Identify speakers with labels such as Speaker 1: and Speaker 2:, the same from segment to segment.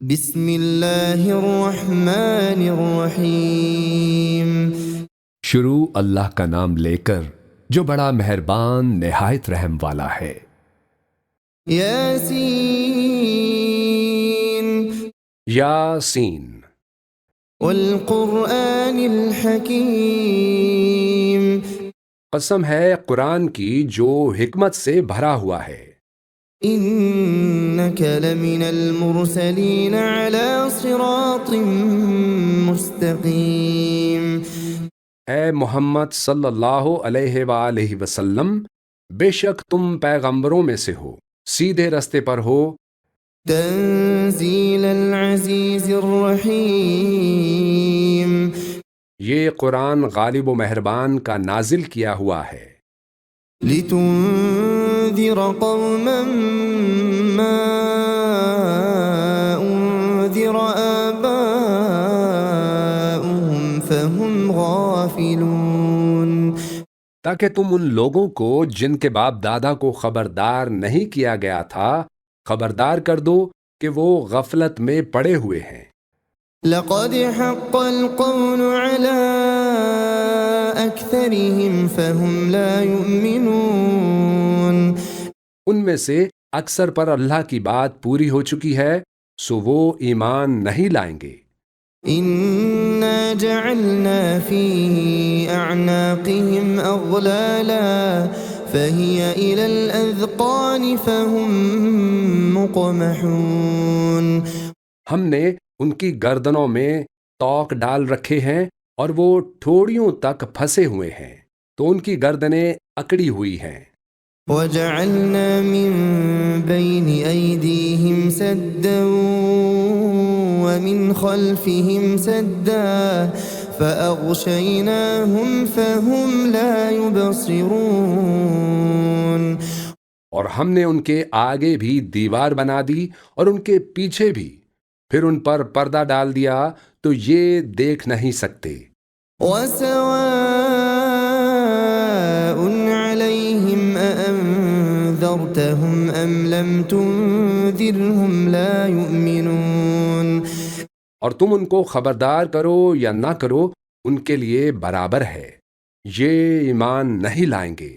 Speaker 1: بسم اللہ الرحمن الرحیم۔
Speaker 2: شروع اللہ کا نام لے کر جو بڑا مہربان نہایت رحم والا ہے۔
Speaker 1: یاسین،
Speaker 2: یاسین،
Speaker 1: والقرآن الحکیم۔
Speaker 2: قسم ہے قرآن کی جو حکمت سے بھرا ہوا ہے۔
Speaker 1: انک لمن المرسلین علی صراط مستقیم۔
Speaker 2: اے محمد صلی اللہ علیہ وآلہ وسلم، بے شک تم پیغمبروں میں سے ہو، سیدھے رستے پر ہو۔
Speaker 1: تنزیل العزیز الرحیم۔
Speaker 2: یہ قرآن غالب و مہربان کا نازل کیا ہوا ہے۔
Speaker 1: لتنذر قوما ما انذر آباؤهم فهم غافلون۔
Speaker 2: تاکہ تم ان لوگوں کو جن کے باپ دادا کو خبردار نہیں کیا گیا تھا خبردار کر دو کہ وہ غفلت میں پڑے ہوئے ہیں۔
Speaker 1: لقد حق القول على أكثرهم فهم لا يؤمنون۔
Speaker 2: ان میں سے اکثر پر اللہ کی بات پوری ہو چکی ہے، سو وہ ایمان نہیں لائیں گے۔
Speaker 1: إنا جعلنا في أعناقهم أغلالا فهي إلى الأذقان فهم مقمحون۔
Speaker 2: ہم نے ان کی گردنوں میں توق ڈال رکھے ہیں اور وہ ٹھوڑیوں تک پھنسے ہوئے ہیں، تو ان کی گردنیں اکڑی ہوئی ہیں۔
Speaker 1: وجعلنا من بين أيديهم سدا ومن خلفهم سدا فأغشيناهم فهم لا يبصرون۔
Speaker 2: اور ہم نے ان کے آگے بھی دیوار بنا دی اور ان کے پیچھے بھی، پھر ان پر پردہ ڈال دیا تو یہ دیکھ نہیں سکتے۔
Speaker 1: وسواء عليهم أأنذرتهم أم لم تنذرهم لا يؤمنون۔
Speaker 2: اور تم ان کو خبردار کرو یا نہ کرو، ان کے لیے برابر ہے، یہ ایمان نہیں لائیں گے۔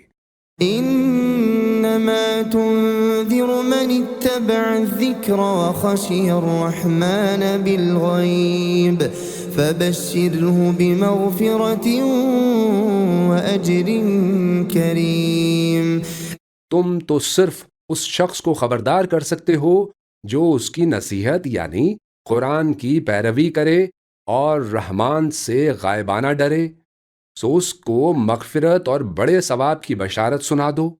Speaker 1: انما تنذر من اتبع الذکر وخشی الرحمن بالغیب فبشره بمغفرة واجر کریم۔
Speaker 2: تم تو صرف اس شخص کو خبردار کر سکتے ہو جو اس کی نصیحت یعنی قرآن کی پیروی کرے اور رحمان سے غائبانہ ڈرے، سو اس کو مغفرت اور بڑے ثواب کی بشارت سنا دو۔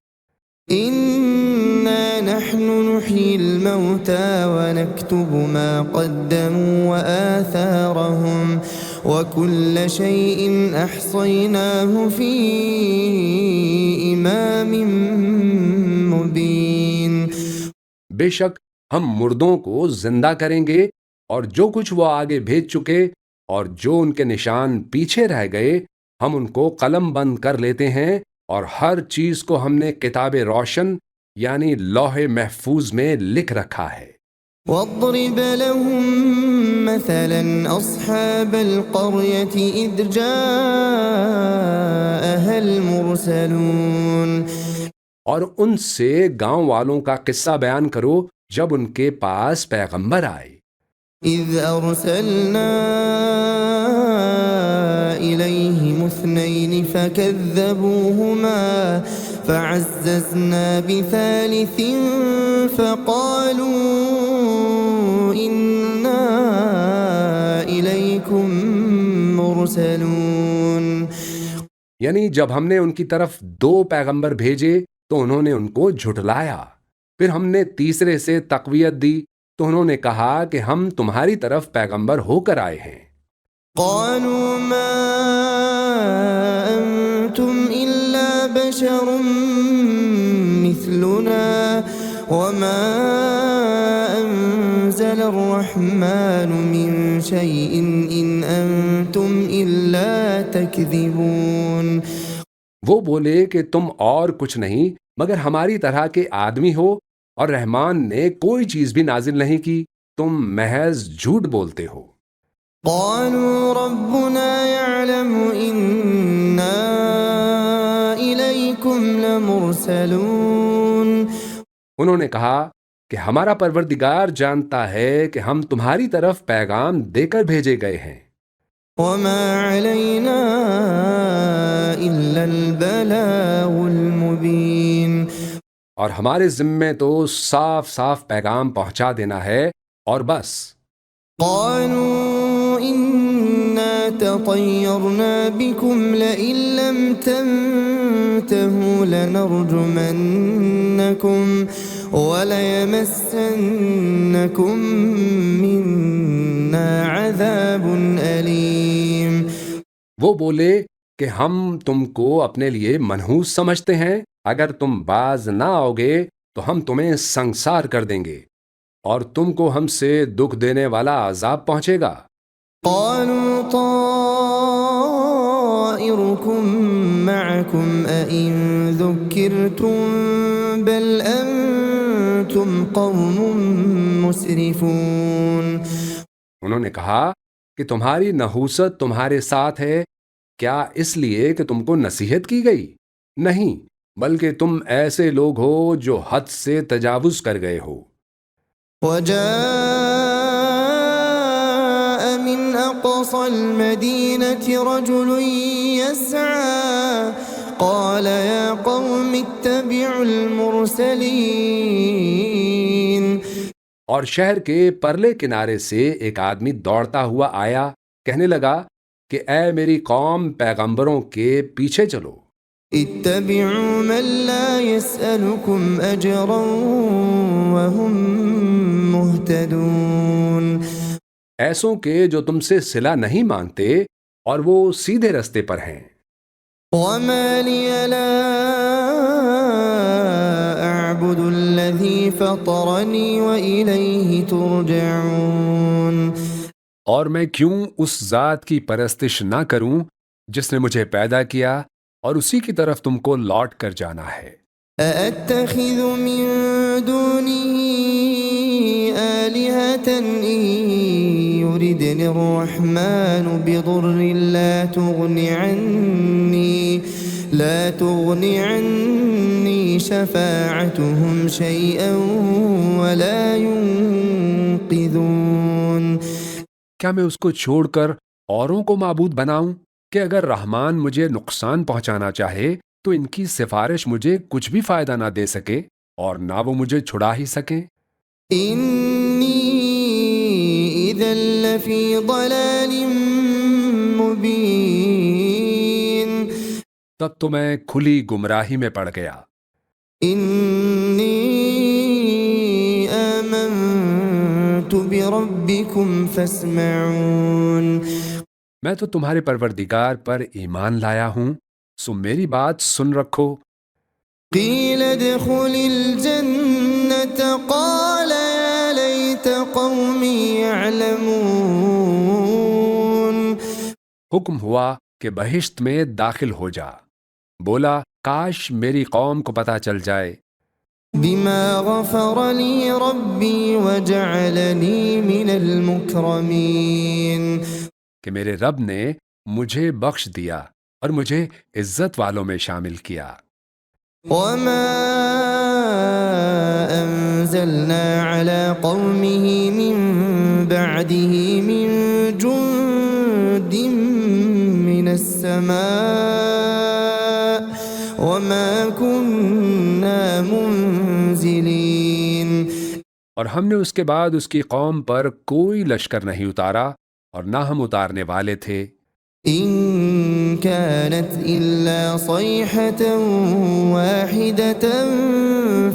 Speaker 1: إنا نحن نحيي الموتى ونكتب ما قدموا وآثارهم وكل شيء أحصيناه في إمام مبين۔
Speaker 2: بے شک ہم مردوں کو زندہ کریں گے اور جو کچھ وہ آگے بھیج چکے اور جو ان کے نشان پیچھے رہ گئے ہم ان کو قلم بند کر لیتے ہیں، اور ہر چیز کو ہم نے کتاب روشن یعنی لوح محفوظ میں لکھ رکھا ہے۔
Speaker 1: واضرب لهم مثلا أصحاب القرية إذ جاءها المرسلون۔
Speaker 2: اور ان سے گاؤں والوں کا قصہ بیان کرو جب ان کے پاس پیغمبر آئے۔
Speaker 1: إذ أرسلنا إليهم اثنين فكذبوهما فعززنا بثالث فقالوا إنا إليكم مرسلون۔
Speaker 2: یعنی جب ہم نے ان کی طرف 2 پیغمبر بھیجے تو انہوں نے ان کو جھٹلایا، پھر ہم نے تیسرے سے تقویت دی تو انہوں نے کہا کہ ہم تمہاری طرف پیغمبر ہو کر آئے ہیں۔
Speaker 1: قالوا ما أنتم إلا بشر مثلنا وما أنزل الرحمن من شيء إن أنتم إلا تكذبون۔
Speaker 2: وہ بولے کہ تم اور کچھ نہیں مگر ہماری طرح کے آدمی ہو، اور رحمان نے کوئی چیز بھی نازل نہیں کی تم محض جھوٹ بولتے ہو۔
Speaker 1: قالوا ربنا يعلم إنا إليكم لمرسلون
Speaker 2: انہوں نے کہا کہ ہمارا پروردگار جانتا ہے کہ ہم تمہاری طرف پیغام دے کر بھیجے گئے ہیں،
Speaker 1: وما علينا إلا البلاغ المبين
Speaker 2: اور ہمارے ذمے تو صاف صاف پیغام پہنچا دینا ہے اور بس۔
Speaker 1: قالوا إنا تطيرنا بكم لئن لم تنتهوا لنرجمنكم وليمسنكم منا عذاب أليم۔
Speaker 2: وہ بولے کہ ہم تم کو اپنے لیے منحوس سمجھتے ہیں، اگر تم باز نہ آؤگے تو ہم تمہیں سنسار کر دیں گے اور تم کو ہم سے دکھ دینے والا عذاب پہنچے گا۔
Speaker 1: قالوا طائركم معكم أئن ذكرتم بل أنتم قوم مسرفون۔
Speaker 2: انہوں نے کہا کہ تمہاری نحوست تمہارے ساتھ ہے، کیا اس لیے کہ تم کو نصیحت کی گئی؟ نہیں، بلکہ تم ایسے لوگ ہو جو حد سے تجاوز کر گئے ہو۔
Speaker 1: وجاء من أقصى المدينة رجل يسعى قال يا قوم اتبعوا المرسلين۔
Speaker 2: اور شہر کے پرلے کنارے سے ایک آدمی دوڑتا ہوا آیا، کہنے لگا کہ اے میری قوم، پیغمبروں کے پیچھے چلو۔
Speaker 1: اتبعوا من لا يسألكم أجرا وهم مهتدون۔
Speaker 2: ایسوں کے جو تم سے صلہ نہیں مانگتے اور وہ سیدھے رستے پر ہیں۔
Speaker 1: وما لي لا أعبد الذي فطرني وإليه ترجعون۔
Speaker 2: اور میں کیوں اس ذات کی پرستش نہ کروں جس نے مجھے پیدا کیا اور اسی کی طرف تم کو لوٹ کر جانا ہے۔
Speaker 1: أأتخذ من دونه آلهة إن يردني الرحمن بضر لا تغني عني شفاعتهم شيئا ولا ينقذون۔
Speaker 2: کیا میں اس کو چھوڑ کر اوروں کو معبود بناؤں کہ اگر رحمان مجھے نقصان پہنچانا چاہے تو ان کی سفارش مجھے کچھ بھی فائدہ نہ دے سکے اور نہ وہ مجھے چھڑا ہی سکیں؟
Speaker 1: إني إذا لفي ضلال مبين۔
Speaker 2: تب تو میں کھلی گمراہی میں پڑ گیا۔
Speaker 1: إني آمنت بربكم فاسمعون۔
Speaker 2: میں تو تمہارے پروردگار پر ایمان لایا ہوں، سو میری بات سن رکھو۔
Speaker 1: قيل ادخل الجنة قال يا ليت قومي يعلمون۔
Speaker 2: حکم ہوا کہ بہشت میں داخل ہو جا، بولا کاش میری قوم کو پتہ چل جائے۔
Speaker 1: بما غفر لي ربي وجعلني من المكرمين۔
Speaker 2: کہ میرے رب نے مجھے بخش دیا اور مجھے عزت والوں میں شامل کیا۔
Speaker 1: وما أنزلنا على قومه من بعده من جند من السماء وما كنا منزلين۔
Speaker 2: اور ہم نے اس کے بعد اس کی قوم پر کوئی لشکر نہیں اتارا اور نہ ہم اتارنے والے تھے۔
Speaker 1: إن كانت إلا صيحة واحدة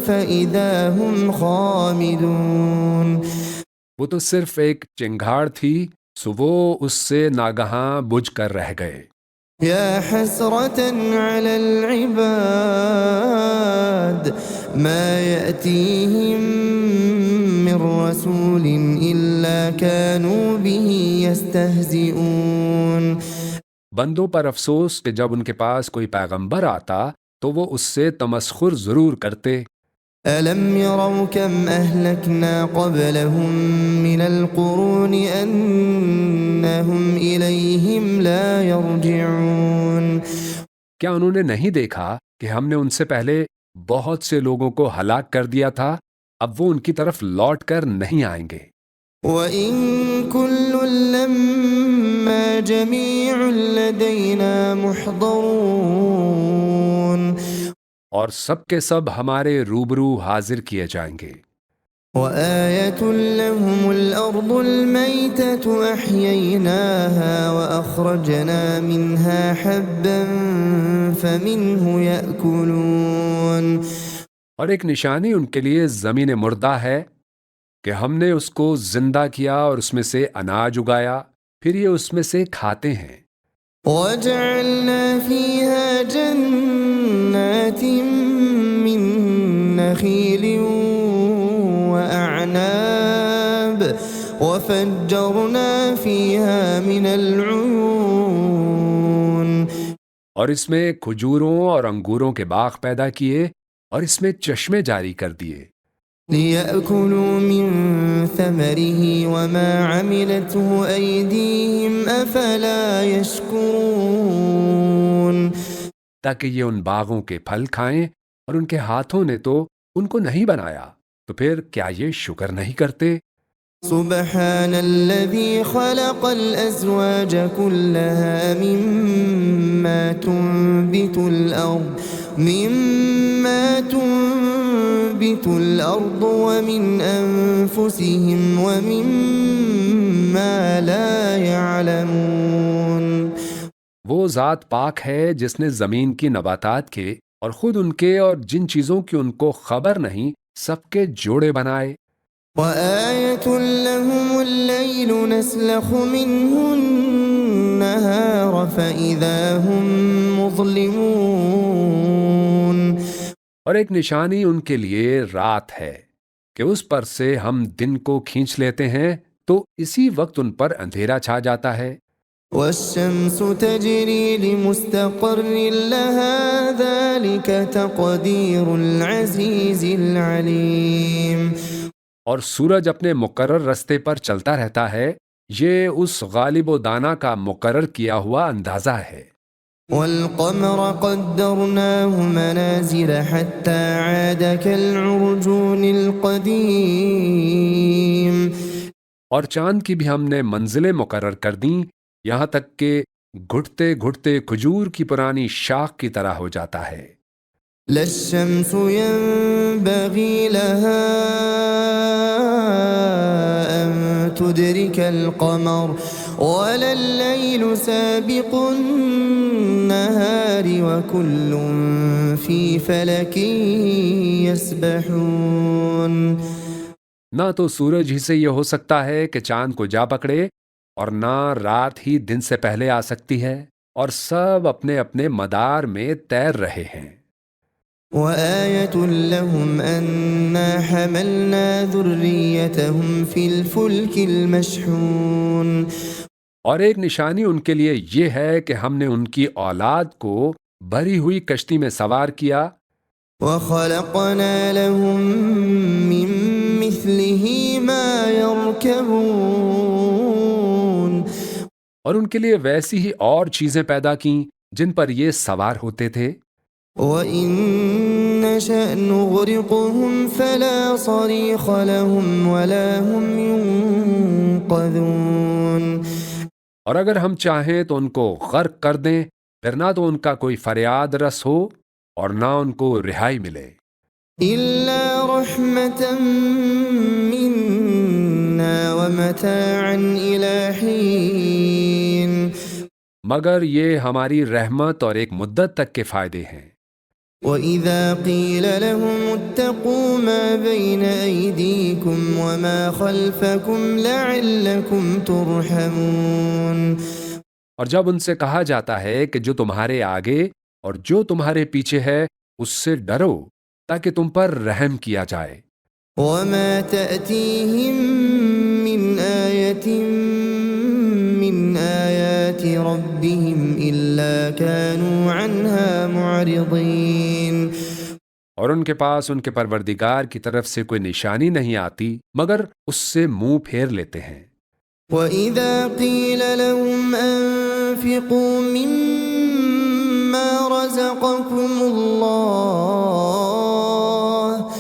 Speaker 1: فإذا هم خامدون۔
Speaker 2: وہ تو صرف ایک چنگھاڑ تھی، سو وہ اس سے ناگہاں بجھ کر رہ گئے۔
Speaker 1: يا حسرة على العباد ما يأتيهم من رسول إلا كانوا به يستهزئون۔
Speaker 2: بندوں پر افسوس کہ جب ان کے پاس کوئی پیغمبر آتا تو وہ اس سے تمسخر ضرور کرتے۔
Speaker 1: ألم يروا كم أهلكنا قبلهم من القرون أنهم إليهم لا يرجعون
Speaker 2: کیا انہوں نے نہیں دیکھا کہ ہم نے ان سے پہلے بہت سے لوگوں کو ہلاک کر دیا تھا، اب وہ ان کی طرف لوٹ کر نہیں آئیں گے۔
Speaker 1: وَإِن كُلٌّ لَّمَّا جَمِيعٌ لَّدَيْنَا مُحْضَرُونَ
Speaker 2: اور سب کے سب ہمارے روبرو حاضر کیے جائیں گے۔
Speaker 1: وَآيَةٌ لَّهُمُ الْأَرْضُ الْمَيْتَةُ أَحْيَيْنَاهَا وَأَخْرَجْنَا مِنْهَا حَبًّا فَمِنْهُ يَأْكُلُونَ
Speaker 2: اور ایک نشانی ان کے لیے زمین مردہ ہے کہ ہم نے اس کو زندہ کیا اور اس میں سے اناج اگایا، پھر یہ اس میں سے کھاتے ہیں۔
Speaker 1: وَجَعَلْنَا فِيهَا جَنَّاتٍ مِّن نَّخِيلٍ وَأَعْنَابٍ وَفَجَّرْنَا فِيهَا مِنَ الْعُيُونِ
Speaker 2: اور اس میں کھجوروں اور انگوروں کے باغ پیدا کیے اور اس میں چشمے جاری کر دیے،
Speaker 1: لِيَأْكُلُوا مِن ثَمَرِهِ وَمَا عَمِلَتْهُ أَيْدِيهِمْ أَفَلَا يَشْكُرُونَ
Speaker 2: تاکہ یہ ان باغوں کے پھل کھائیں، اور ان کے ہاتھوں نے تو ان کو نہیں بنایا، تو پھر کیا یہ شکر نہیں کرتے؟
Speaker 1: سبحان الذي خلق الأزواج كلها مما تنبت الأرض ومن أنفسهم ومما لا يعلمون
Speaker 2: وہ ذات پاک ہے جس نے زمین کی نباتات کے اور خود ان کے اور جن چیزوں کی ان کو خبر نہیں سب کے جوڑے بنائے۔
Speaker 1: وَآيَةٌ لَّهُمُ اللَّيْلُ نَسْلَخُ مِنْهُ النَّهَارَ فَإِذَا هُم مُظْلِمُونَ
Speaker 2: اور ایک نشانی ان کے لیے رات ہے کہ اس پر سے ہم دن کو کھینچ لیتے ہیں تو اسی وقت ان پر اندھیرا چھا جاتا ہے۔
Speaker 1: وَالشَّمْسُ تَجْرِي لِمُسْتَقَرٍّ لَّهَا ذَلِكَ تَقْدِيرُ الْعَزِيزِ الْعَلِيمِ
Speaker 2: اور سورج اپنے مقرر رستے پر چلتا رہتا ہے، یہ اس غالب و دانا کا مقرر کیا ہوا اندازہ ہے۔
Speaker 1: وَالْقَمَرَ قَدَّرْنَاهُ مَنَازِلَ حَتَّى عَادَ كَالْعُرْجُونِ الْقَدِيمِ
Speaker 2: اور چاند کی بھی ہم نے منزلیں مقرر کر دیں، یہاں تک کہ گھٹتے گھٹتے کھجور کی پرانی شاخ کی طرح ہو جاتا ہے۔
Speaker 1: لَا الشَّمْسُ يَنبَغِي لَهَا أَن تُدْرِكَ الْقَمَرَ وَلَا اللَّيْلُ سَابِقُ النَّهَارِ وَكُلٌّ فِي فَلَكٍ يَسْبَحُونَ
Speaker 2: نہ تو سورج ہی سے یہ ہو سکتا ہے کہ چاند کو جا پکڑے، اور نہ رات ہی دن سے پہلے آ سکتی ہے، اور سب اپنے اپنے مدار میں تیر رہے ہیں۔
Speaker 1: وَآيَةٌ لَّهُمْ أَنَّا حَمَلْنَا ذُرِّيَّتَهُمْ فِي الْفُلْكِ الْمَشْحُونِ
Speaker 2: اور ایک نشانی ان کے لیے یہ ہے کہ ہم نے ان کی اولاد کو بھری ہوئی کشتی میں سوار کیا،
Speaker 1: وَخَلَقْنَا لَهُم مِّن مِّثْلِهِ مَا يَرْكَبُونَ
Speaker 2: اور ان کے لیے ویسی ہی اور چیزیں پیدا کیں جن پر یہ سوار ہوتے تھے۔
Speaker 1: وَإِن نَّشَأْ نُغْرِقْهُمْ فَلَا صَرِيخَ لَهُمْ وَلَا هُمْ يُنقَذُونَ
Speaker 2: اور اگر ہم چاہیں تو ان کو غرق کر دیں، پھر نہ تو ان کا کوئی فریاد رس ہو اور نہ ان کو رہائی ملے۔
Speaker 1: إِلَّا رَحْمَةً مِّنَّا وَمَتَاعًا إِلَىٰ حِينٍ
Speaker 2: مگر یہ ہماری رحمت اور ایک مدت تک کے فائدے ہیں۔
Speaker 1: وَإِذَا قِيلَ لَهُمُ اتَّقُوا مَا بَيْنَ أَيْدِيكُمْ وَمَا خَلْفَكُمْ لَعَلَّكُمْ تُرْحَمُونَ
Speaker 2: اور جب ان سے کہا جاتا ہے کہ جو تمہارے آگے اور جو تمہارے پیچھے ہے اس سے ڈرو تاکہ تم پر رحم کیا جائے۔
Speaker 1: وَمَا تَأْتِيهِم مِّنْ آيَةٍ مِّنْ آيَاتِ رَبِّهِمْ إِلَّا كَانُوا عَنْهَا مُعْرِضِينَ
Speaker 2: اور ان کے پاس ان کے پروردگار کی طرف سے کوئی نشانی نہیں آتی مگر اس سے منہ پھیر لیتے ہیں۔
Speaker 1: وَإِذَا قِيلَ لَهُمْ أَنفِقُوا مِمَّا رَزَقَكُمُ اللَّهُ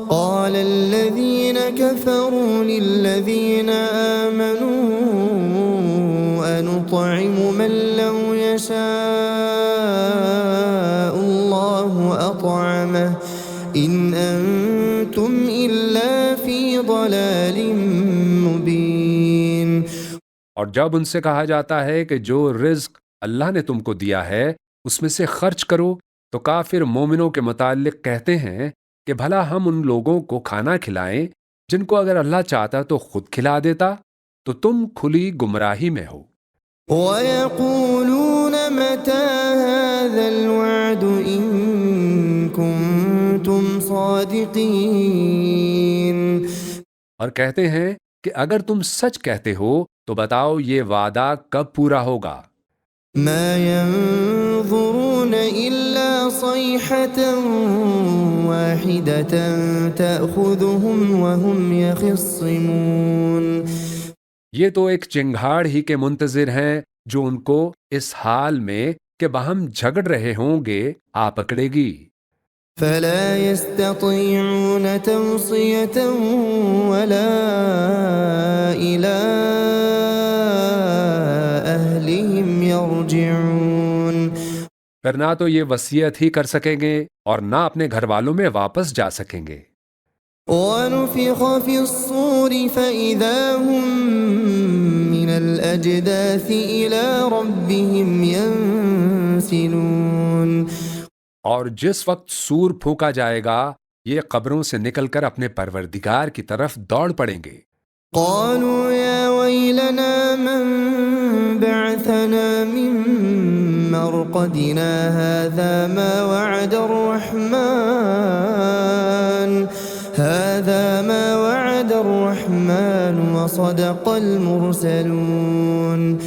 Speaker 1: قَالَ الَّذِينَ كَفَرُوا لِلَّذِينَ آمَنُوا أَنُطْعِمُ مَن لَّوْ يَشَاءُ اللَّهُ أَطْعَمَهُ إِنْ أَنتُمْ إِلَّا فِي ضَلَالٍ مُّبِينٍ۔
Speaker 2: اور جب ان سے کہا جاتا ہے کہ جو رزق اللہ نے تم کو دیا ہے اس میں سے خرچ کرو تو کافر مومنوں کے متعلق کہتے ہیں کہ بھلا ہم ان لوگوں کو کھانا کھلائیں جن کو اگر اللہ چاہتا تو خود کھلا دیتا، تو تم کھلی گمراہی میں ہو۔
Speaker 1: وَيَقُولُونَ مَتَى هَذَا الْوَعْدُ إِن كُنتُمْ صَادِقِينَ۔
Speaker 2: اور کہتے ہیں کہ اگر تم سچ کہتے ہو تو بتاؤ یہ وعدہ کب پورا ہوگا۔
Speaker 1: مَا يَنظُرُونَ إِلَّا صَيْحَةً وَاحِدَةً تَأْخُذُهُمْ وَهُمْ يَخِصِّمُونَ۔
Speaker 2: یہ تو ایک چنگھاڑ ہی کے منتظر ہیں جو ان کو اس حال میں کہ باہم جھگڑ رہے ہوں گے آ پکڑے گی۔
Speaker 1: فَلَا يَسْتَطِيعُونَ تَوْصِيَةً وَلَا إِلَىٰ أَهْلِهِمْ يَرْجِعُونَ۔
Speaker 2: پھر نہ تو یہ وصیت ہی کر سکیں گے اور نہ اپنے گھر والوں میں واپس جا سکیں گے۔
Speaker 1: وَنُفِخَ فِي الصُّورِ فَإِذَا هُم مِّنَ الْأَجْدَاثِ إِلَىٰ رَبِّهِمْ يَنسِلُونَ۔
Speaker 2: اور جس وقت سور پھونکا جائے گا یہ قبروں سے نکل کر اپنے پروردگار کی طرف دوڑ پڑیں گے۔
Speaker 1: قَالُوا يَا وَيْلَنَا مَن بَعَثَنَا مِن مَّرْقَدِنَا هَٰذَا مَا وَعَدَ الرَّحْمَٰنُ وَصَدَقَ الْمُرْسَلُونَ۔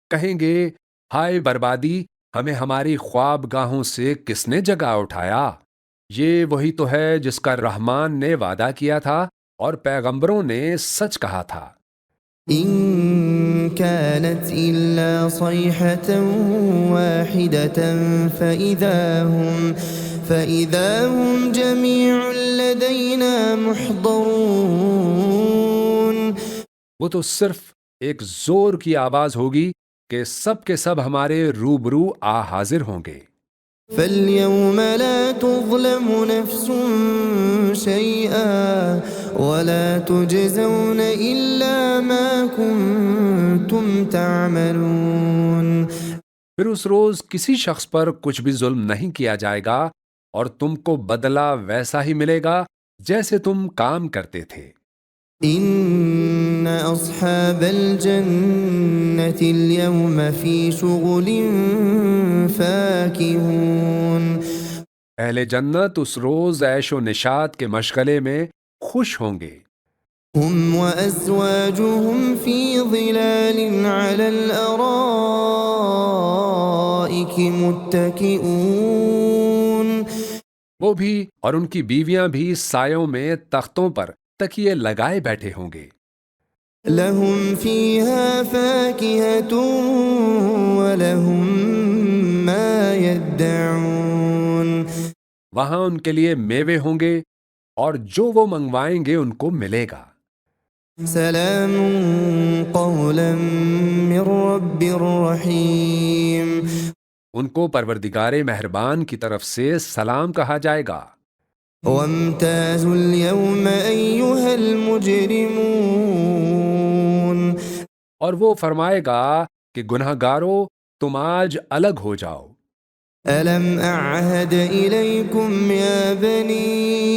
Speaker 2: کہیں گے ہائے بربادی، ہمیں ہماری خواب گاہوں سے کس نے جگا اٹھایا؟ یہ وہی تو ہے جس کا رحمان نے وعدہ کیا تھا اور پیغمبروں نے سچ کہا تھا۔
Speaker 1: إِن كَانَتْ إِلَّا صَيْحَةً وَاحِدَةً فَإِذَا هُمْ جَمِيعٌ لَدَيْنَا مُحْضَرُونَ۔
Speaker 2: وہ تو صرف ایک زور کی آواز ہوگی کہ سب کے سب ہمارے روبرو آ حاضر ہوں گے۔
Speaker 1: فَالْيَوْمَ لَا تُظْلَمُ نَفْسٌ شَيْئًا وَلَا تُجْزَوْنَ إِلَّا مَا كُنتُمْ تَعْمَلُونَ۔
Speaker 2: پھر اس روز کسی شخص پر کچھ بھی ظلم نہیں کیا جائے گا اور تم کو بدلہ ویسا ہی ملے گا جیسے تم کام کرتے تھے۔
Speaker 1: إِنَّ أَصْحَابَ الْجَنَّةِ الْيَوْمَ فِي شُغُلٍ فَاكِهُونَ۔
Speaker 2: اہل جنت اس روز عیش و نشاط کے مشغلے میں خوش ہوں گے۔
Speaker 1: هُمْ وَأَزْوَاجُهُمْ فِي ظِلَالٍ عَلَى الْأَرَائِكِ مُتَّكِئُونَ۔
Speaker 2: وہ بھی اور ان کی بیویاں بھی سایوں میں تختوں پر تکیے لگائے بیٹھے ہوں گے۔
Speaker 1: لَهُمْ فِيهَا فَاكِهَةٌ وَلَهُم مَّا يَدَّعُونَ۔
Speaker 2: وہاں ان کے لیے میوے ہوں گے اور جو وہ منگوائیں گے ان کو ملے گا۔
Speaker 1: سلام قولا من رب رحیم۔
Speaker 2: ان کو پروردگار مہربان کی طرف سے سلام کہا جائے گا۔
Speaker 1: وامتازوا اليوم أيها المجرمون۔
Speaker 2: اور وہ فرمائے گا کہ گناہ گارو تم آج الگ ہو جاؤ۔
Speaker 1: ألم أعهد إليكم يا بني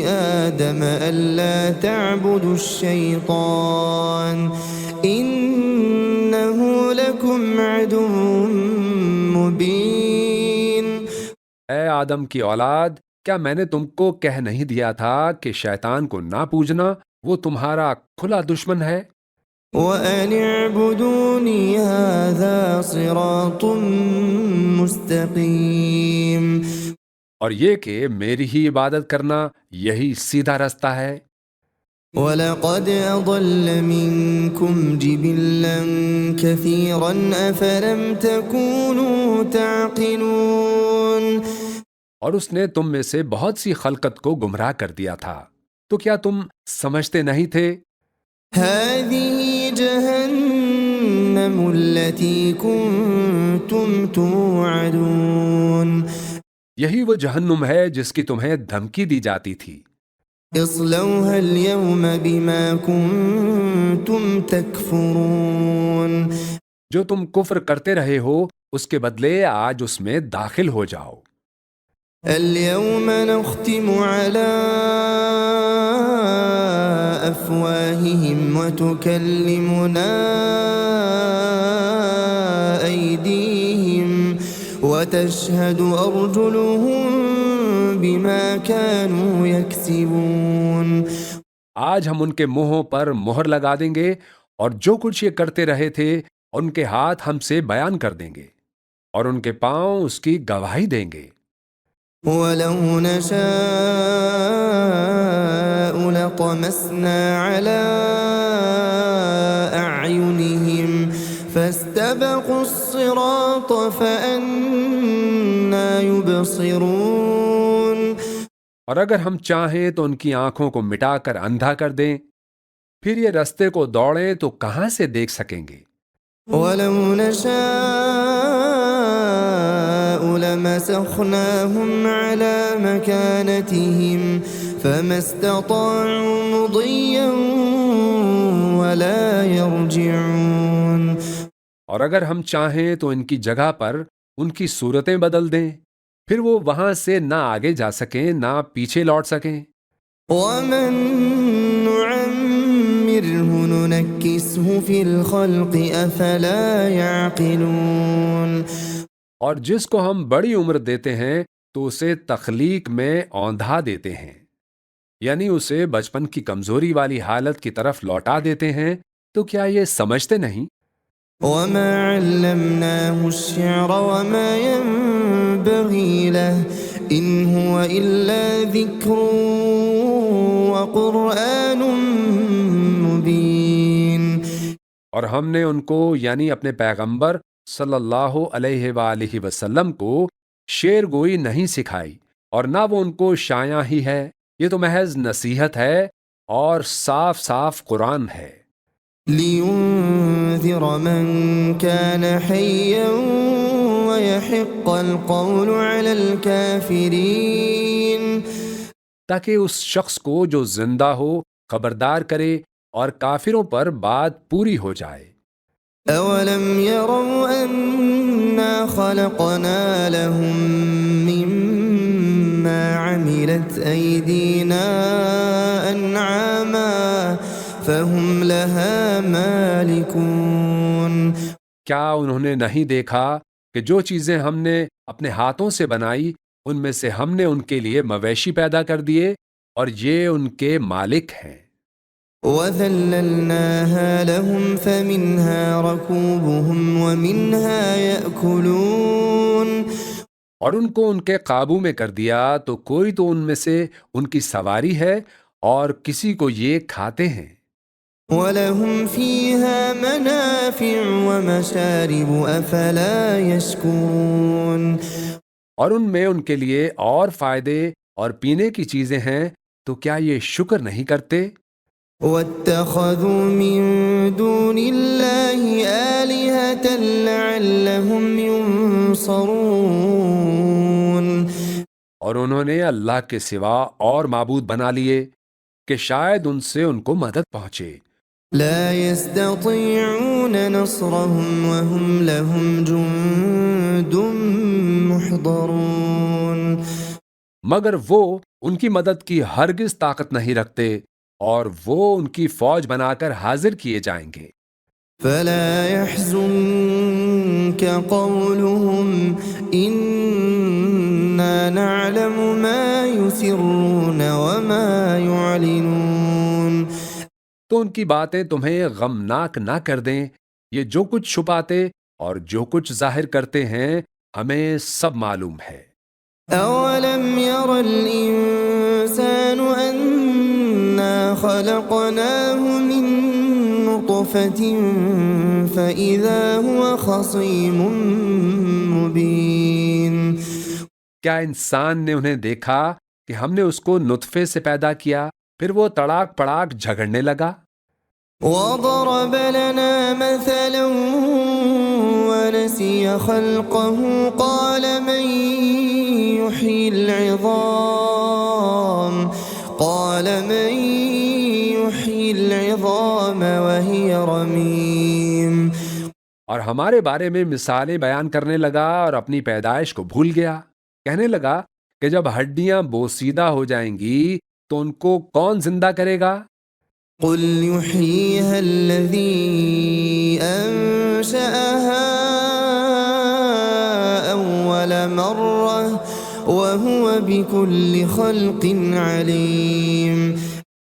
Speaker 1: آدم ألا تعبدوا الشيطان إنه لكم عدو مبين۔
Speaker 2: اے آدم کی اولاد، کیا میں نے تم کو کہہ نہیں دیا تھا کہ شیطان کو نہ پوجنا، وہ تمہارا کھلا دشمن ہے؟
Speaker 1: وَأَنِ اعْبُدُونِي هَذَا صِرَاطٌ مُسْتَقِيمٌ۔
Speaker 2: اور یہ کہ میری ہی عبادت کرنا یہی سیدھا رستہ ہے۔
Speaker 1: وَلَقَدْ أَضَلَّ مِنكُمْ جِبِلًّا كَثِيرًا أَفَلَمْ تَكُونُوا تَعْقِلُونَ۔
Speaker 2: اور اس نے تم میں سے بہت سی خلقت کو گمراہ کر دیا تھا، تو کیا تم سمجھتے نہیں تھے؟
Speaker 1: هَذِهِ جَهَنَّمُ الَّتِي كُنتُمْ تُوعَدُونَ۔
Speaker 2: یہی وہ جہنم ہے جس کی تمہیں دھمکی دی جاتی تھی۔
Speaker 1: اصلوها اليوم بما كنتم تكفرون۔
Speaker 2: جو تم کفر کرتے رہے ہو اس کے بدلے آج اس میں داخل ہو جاؤ۔
Speaker 1: اليوم نختم على أفواههم وتكلمنا أيديهم وتشهد أرجلهم بما كانوا يكسبون۔
Speaker 2: آج ہم ان کے منہوں پر مہر لگا دیں گے اور جو کچھ یہ کرتے رہے تھے ان کے ہاتھ ہم سے بیان کر دیں گے اور ان کے پاؤں اس کی گواہی دیں گے۔
Speaker 1: وَلَوْ نَشَاءُ لَطَمَسْنَا عَلَىٰ أَعْيُنِهِمْ فَاسْتَبَقُوا الصِّرَاطَ فَأَنَّىٰ يُبْصِرُونَ۔
Speaker 2: اور اگر ہم چاہیں تو ان کی آنکھوں کو مٹا کر اندھا کر دیں، پھر یہ رستے کو دوڑیں تو کہاں سے دیکھ سکیں گے؟
Speaker 1: وَلَوْ نَشَاءُ لَمَسَخْنَاهُمْ عَلَىٰ مَكَانَتِهِمْ فَمَا اسْتَطَاعُوا مُضِيًّا وَلَا يَرْجِعُونَ۔
Speaker 2: اور اگر ہم چاہیں تو ان کی جگہ پر ان کی صورتیں بدل دیں، پھر وہ وہاں سے نہ آگے جا سکیں نہ پیچھے لوٹ سکیں۔
Speaker 1: وَمَن نُّعَمِّرْهُ نُنَكِّسْهُ فِي الْخَلْقِ أَفَلَا يَعْقِلُونَ۔
Speaker 2: اور جس کو ہم بڑی عمر دیتے ہیں تو اسے تخلیق میں اوندھا دیتے ہیں، یعنی اسے بچپن کی کمزوری والی حالت کی طرف لوٹا دیتے ہیں، تو کیا یہ سمجھتے نہیں؟
Speaker 1: وَمَا عَلَّمْنَاهُ الشِّعْرَ وَمَا يَنبَغِي لَهُ إِنْ هُوَ إِلَّا ذِكْرٌ وَقُرْآنٌ مُبِينٌ۔
Speaker 2: اور ہم نے ان کو یعنی اپنے پیغمبر صلی اللہ علیہ وآلہ وسلم کو شعر گوئی نہیں سکھائی، اور نہ وہ ان کو شایع ہی ہے، یہ تو محض نصیحت ہے اور صاف صاف قرآن ہے۔
Speaker 1: لِيُنذِرَ مَن كَانَ حَيًّا وَيَحِقَّ الْقَوْلُ عَلَى الْكَافِرِينَ۔
Speaker 2: تاکہ اس شخص کو جو زندہ ہو خبردار کرے اور کافروں پر بات پوری ہو جائے۔
Speaker 1: أَوَلَمْ يَرَوْا أَنَّا خَلَقْنَا لَهُم مِّمَّا عَمِلَتْ أَيْدِينَا أَنْعَامًا فَهُمْ لَهَا مَالِكُونَ۔
Speaker 2: کیا انہوں نے نہیں دیکھا کہ جو چیزیں ہم نے اپنے ہاتھوں سے بنائی ان میں سے ہم نے ان کے لیے مویشی پیدا کر دیے اور یہ ان کے مالک ہیں۔
Speaker 1: وَذَلَّلْنَاهَا لَهُمْ فَمِنْهَا رَكُوبُهُمْ وَمِنْهَا يَأْكُلُونَ۔
Speaker 2: اور ان کو ان کے قابو میں کر دیا تو کوئی تو ان میں سے ان کی سواری ہے اور کسی کو یہ کھاتے ہیں۔
Speaker 1: وَلَهُمْ فِيهَا مَنَافِعُ وَمَشَارِبُ أَفَلَا يَشْكُرُونَ۔
Speaker 2: اور ان میں ان کے لیے اور فائدے اور پینے کی چیزیں ہیں، تو کیا یہ شکر نہیں کرتے؟
Speaker 1: وَاتَّخَذُوا مِن دُونِ اللَّهِ آلِهَةً لَّعَلَّهُمْ يُنصَرُونَ۔
Speaker 2: اور انہوں نے اللہ کے سوا اور معبود بنا لیے کہ شاید ان سے ان کو مدد پہنچے۔
Speaker 1: لَا يَسْتَطِيعُونَ نَصْرَهُمْ وَهُمْ لَهُمْ جُندٌ مُّحْضَرُونَ۔
Speaker 2: مگر وہ ان کی مدد کی ہرگز طاقت نہیں رکھتے اور وہ ان کی فوج بنا کر حاضر کیے جائیں گے۔
Speaker 1: فَلَا يَحْزُنكَ قَوْلُهُمْ إِنَّا نَعْلَمُ مَا يُسِرُّونَ وَمَا يُعْلِنُونَ۔
Speaker 2: تو ان کی باتیں تمہیں غمناک نہ کر دیں، یہ جو کچھ چھپاتے اور جو کچھ ظاہر کرتے ہیں ہمیں سب معلوم ہے۔
Speaker 1: أولم ير الإنسان أنا خلقناه من نطفة فإذا هو خصيم مبين
Speaker 2: کیا انسان نے انہیں دیکھا کہ ہم نے اس کو نطفے سے پیدا کیا پھر وہ تڑاک پڑاک جھگڑنے لگا؟
Speaker 1: وضرب لنا مثلا ونسي خلقه قال من يحيي العظام وهي رميم
Speaker 2: اور ہمارے بارے میں مثالیں بیان کرنے لگا اور اپنی پیدائش کو بھول گیا. کہنے لگا کہ جب ہڈیاں بوسیدہ ہو جائیں گی تو ان کو کون زندہ کرے گا؟
Speaker 1: قل يحييها الذي أنشأها أول مرة وهو بكل خلق عليم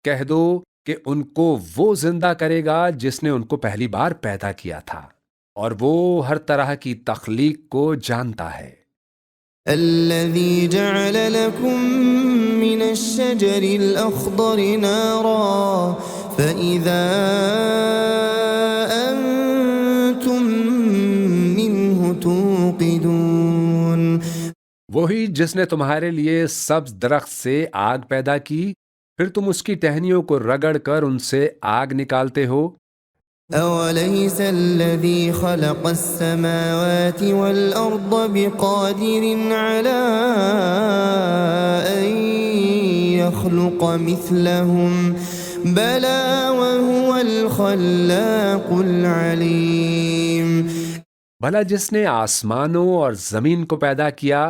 Speaker 2: کہہ دو کہ ان کو وہ زندہ کرے گا جس نے ان کو پہلی بار پیدا کیا تھا اور وہ ہر طرح کی تخلیق کو جانتا ہے.
Speaker 1: الذي جعل لكم من الشجر الأخضر نارا فإذا أنتم منه توقدون
Speaker 2: وہی جس نے تمہارے لیے سبز درخت سے آگ پیدا کی پھر تم اس کی ٹہنیوں کو رگڑ کر ان سے آگ نکالتے ہو.
Speaker 1: أوليس الذي خلق السماوات والأرض بقادر على أن يخلق مثلهم بلى وهو الخلاق العليم
Speaker 2: بھلا جس نے آسمانوں اور زمین کو پیدا کیا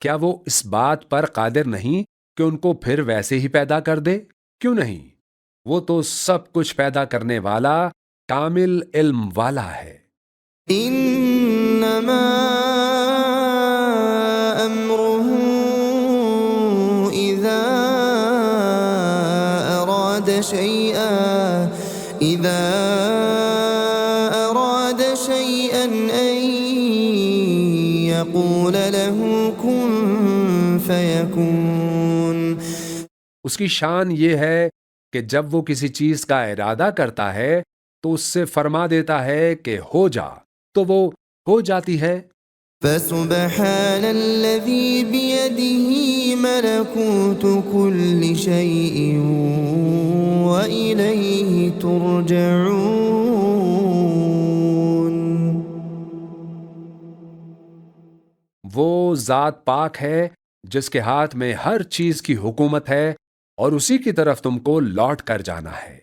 Speaker 2: کیا وہ اس بات پر قادر نہیں کہ ان کو پھر ویسے ہی پیدا کر دے؟ کیوں نہیں؟ وہ تو سب کچھ پیدا کرنے والا کامل علم والا ہے.
Speaker 1: انما امره اذا اراد شيئا ان يقول له كن فيكون
Speaker 2: اس کی شان یہ ہے کہ جب وہ کسی چیز کا ارادہ کرتا ہے تو اس سے فرما دیتا ہے کہ ہو جا تو وہ ہو جاتی ہے.
Speaker 1: فسبحان الذي بيده ملكوت كل شيء وإليه ترجعون.
Speaker 2: وہ ذات پاک ہے جس کے ہاتھ میں ہر چیز کی حکومت ہے اور اسی کی طرف تم کو لوٹ کر جانا ہے.